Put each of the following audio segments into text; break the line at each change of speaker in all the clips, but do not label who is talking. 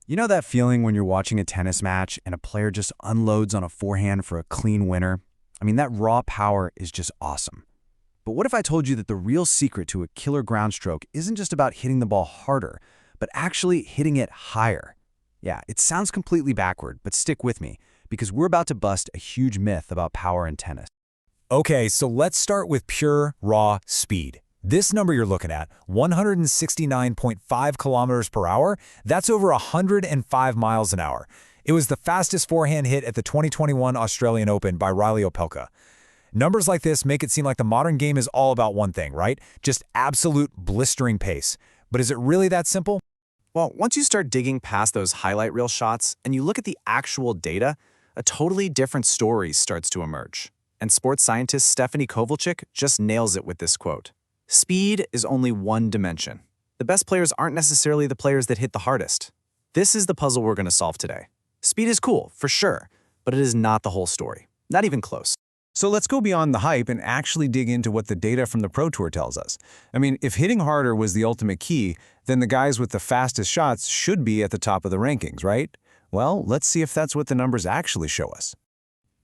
You know that feeling when you're watching a tennis match and a player just unloads on a forehand for a clean winner? I mean, that raw power is just awesome. But what if I told you that the real secret to a killer ground stroke isn't just about hitting the ball harder, but actually hitting it higher? Yeah, it sounds completely backward, but stick with me, because we're about to bust a huge myth about power in tennis.
Okay, so let's start with pure, raw speed. This number you're looking at, 169.5 kilometers per hour, that's over 105 miles an hour. It was the fastest forehand hit at the 2021 Australian Open by Riley Opelka. Numbers like this make it seem like the modern game is all about one thing, right? Just absolute blistering pace. But is it really that simple?
Well, once you start digging past those highlight reel shots and you look at the actual data, a totally different story starts to emerge. And sports scientist Stephanie Kovalchik just nails it with this quote. Speed is only one dimension. The best players aren't necessarily the players that hit the hardest. This is the puzzle we're going to solve today. Speed is cool, for sure, but it is not the whole story. Not even close.
So let's go beyond the hype and actually dig into what the data from the Pro Tour tells us. I mean, if hitting harder was the ultimate key, then the guys with the fastest shots should be at the top of the rankings, right? Well, let's see if that's what the numbers actually show us.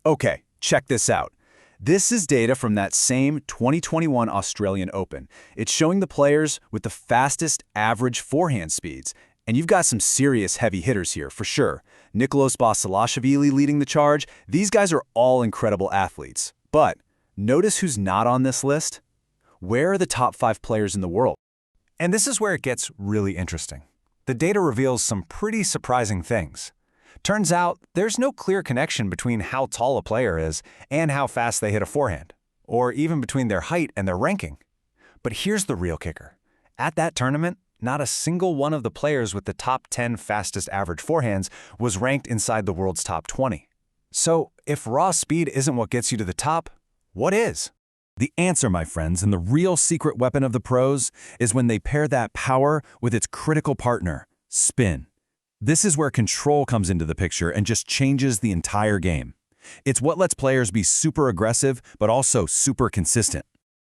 Okay, check this out. This is data from that same 2021 Australian Open. It's showing the players with the fastest average forehand speeds. And you've got some serious heavy hitters here, for sure. Nicolas Basilashvili leading the charge. These guys are all incredible athletes. But notice who's not on this list? Where are the top 5 players in the world?
And this is where it gets really interesting. The data reveals some pretty surprising things. Turns out, there's no clear connection between how tall a player is and how fast they hit a forehand, or even between their height and their ranking. But here's the real kicker. At that tournament, not a single one of the players with the top 10 fastest average forehands was ranked inside the world's top 20. So, if raw speed isn't what gets you to the top, what is?
The answer, my friends, and the real secret weapon of the pros is when they pair that power with its critical partner, spin. This is where control comes into the picture and just changes the entire game. It's what lets players be super aggressive, but also super consistent.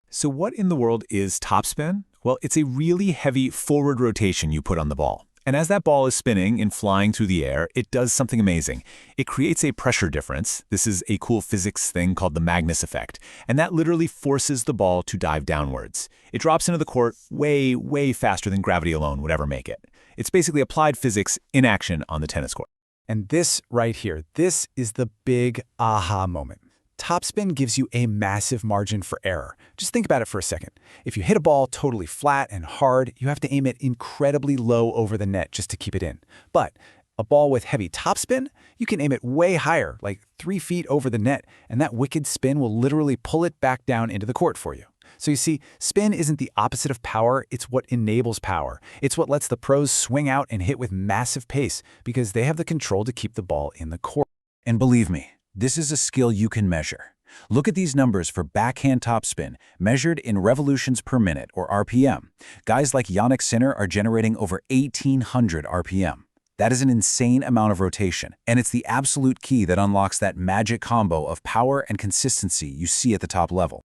So what in the world is topspin? Well, it's a really heavy forward rotation you put on the ball. And as that ball is spinning and flying through the air, it does something amazing. It creates a pressure difference. This is a cool physics thing called the Magnus effect. And that literally forces the ball to dive downwards. It drops into the court way, way faster than gravity alone would ever make it. It's basically applied physics in action on the tennis court.
And this right here, this is the big aha moment. Topspin gives you a massive margin for error. Just think about it for a second. If you hit a ball totally flat and hard, you have to aim it incredibly low over the net just to keep it in. But a ball with heavy topspin, you can aim it way higher, like 3 feet over the net, and that wicked spin will literally pull it back down into the court for you. So you see, spin isn't the opposite of power, it's what enables power. It's what lets the pros swing out and hit with massive pace because they have the control to keep the ball in the court. And believe me, this is a skill you can measure. Look at these numbers for backhand topspin, measured in revolutions per minute, or RPM. Guys like Yannick Sinner are generating over 1,800 RPM. That is an insane amount of rotation, and it's the absolute key that unlocks that magic combo of power and consistency you see at the top level.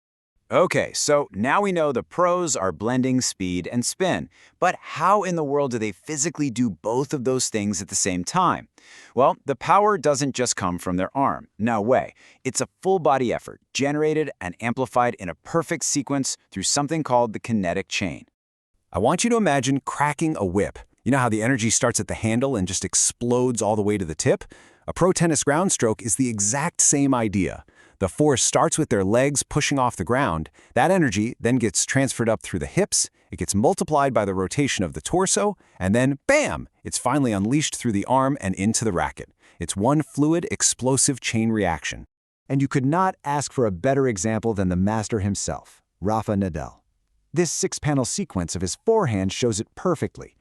Okay, so now we know the pros are blending speed and spin, but how in the world do they physically do both of those things at the same time? Well, the power doesn't just come from their arm. No way. It's a full-body effort, generated and amplified in a perfect sequence through something called the kinetic chain. I want you to imagine cracking a whip. You know how the energy starts at the handle and just explodes all the way to the tip? A pro tennis ground stroke is the exact same idea. The force starts with their legs pushing off the ground. That energy then gets transferred up through the hips, it gets multiplied by the rotation of the torso, and then, bam! It's finally unleashed through the arm and into the racket. It's one fluid, explosive chain reaction. And you could not ask for a better example than the master himself, Rafa Nadal. This 6-panel sequence of his forehand shows it perfectly.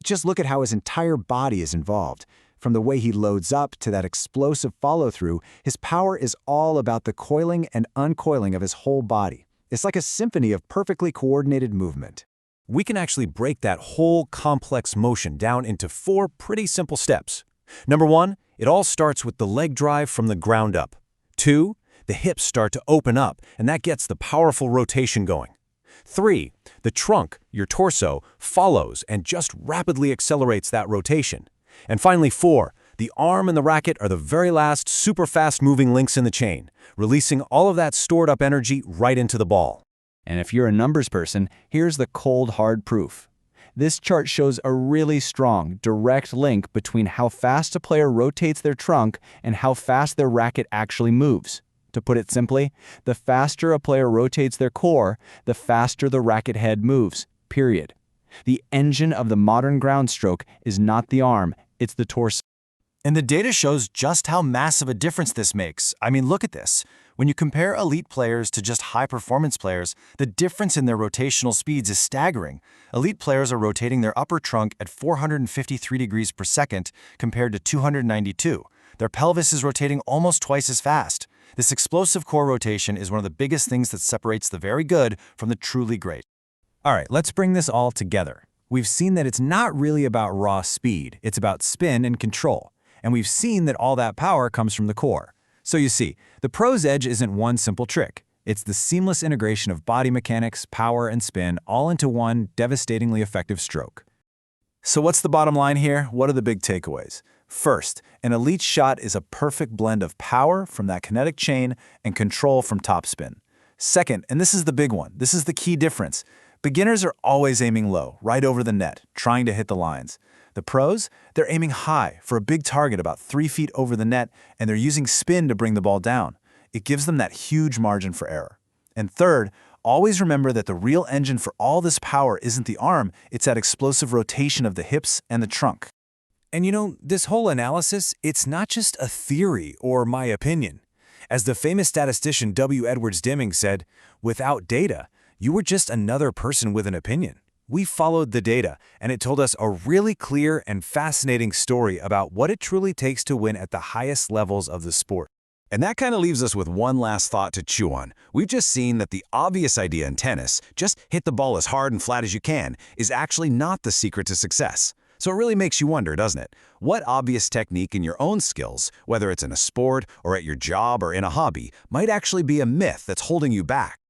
Just look at how his entire body is involved. From the way he loads up to that explosive follow-through, his power is all about the coiling and uncoiling of his whole body. It's like a symphony of perfectly coordinated movement.
We can actually break that whole complex motion down into 4 pretty simple steps. Number 1, it all starts with the leg drive from the ground up. 2, the hips start to open up, and that gets the powerful rotation going. 3, the trunk, your torso, follows and just rapidly accelerates that rotation. And finally, 4. The arm and the racket are the very last super fast-moving links in the chain, releasing all of that stored-up energy right into the ball.
And if you're a numbers person, here's the cold, hard proof. This chart shows a really strong, direct link between how fast a player rotates their trunk and how fast their racket actually moves. To put it simply, the faster a player rotates their core, the faster the racket head moves, period. The engine of the modern ground stroke is not the arm, it's the torso.
And the data shows just how massive a difference this makes. I mean, look at this. When you compare elite players to just high-performance players, the difference in their rotational speeds is staggering. Elite players are rotating their upper trunk at 453 degrees per second compared to 292. Their pelvis is rotating almost twice as fast. This explosive core rotation is one of the biggest things that separates the very good from the truly great. All right, let's bring this all together. We've seen that it's not really about raw speed, it's about spin and control. And we've seen that all that power comes from the core. So you see, the pro's edge isn't one simple trick. It's the seamless integration of body mechanics, power, and spin all into one devastatingly effective stroke. So what's the bottom line here? What are the big takeaways? First, an elite shot is a perfect blend of power from that kinetic chain and control from topspin. Second, and this is the big one, this is the key difference, beginners are always aiming low, right over the net, trying to hit the lines. The pros, they're aiming high for a big target about 3 feet over the net, and they're using spin to bring the ball down. It gives them that huge margin for error. And third, always remember that the real engine for all this power isn't the arm, it's that explosive rotation of the hips and the trunk. And you know, this whole analysis, it's not just a theory or my opinion. As the famous statistician W. Edwards Deming said, without data, you were just another person with an opinion. We followed the data, and it told us a really clear and fascinating story about what it truly takes to win at the highest levels of the sport. And that kind of leaves us with one last thought to chew on. We've just seen that the obvious idea in tennis, just hit the ball as hard and flat as you can, is actually not the secret to success. So it really makes you wonder, doesn't it? What obvious technique in your own skills, whether it's in a sport or at your job or in a hobby, might actually be a myth that's holding you back?